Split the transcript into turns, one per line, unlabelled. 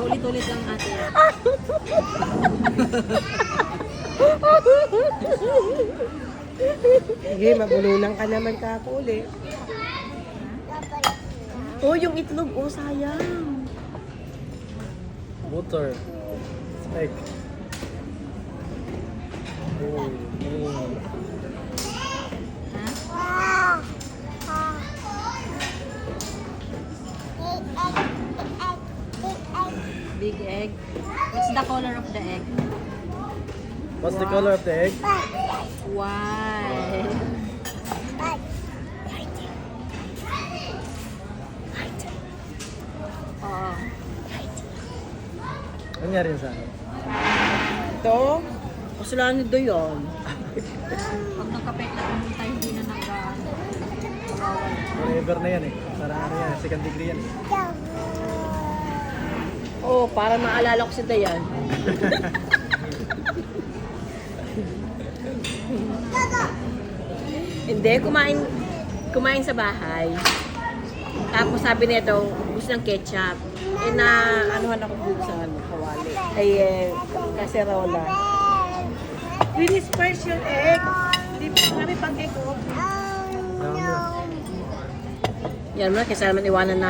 Paulit-ulit lang ate.
Sige, mabulunan ka naman kakuli. Oh, yung itlog. Oh, sayang.
Butter. Steak. Oh, oh.
Big egg. What's the color of the egg?
What's the color of the egg?
White. Oo.
Ano nga rin sa akin?
Ito, kasalanan nito yun.
Pag nagkapit na pumunta, hindi na nag-bawal.
Forever na yan eh. Parang ano yan, second degree yan eh.
Oh, para maalala ko si Dayan. Hindi, kumain sa bahay. Tapos sabi nito, gusto ng ketchup. Eh na, anuhan ako dito sa kawali. Ay, kaserola. Finish first your egg. Hindi pa kami pag-egg.
Dami.
Yan mo na, kaysa naman iwanan na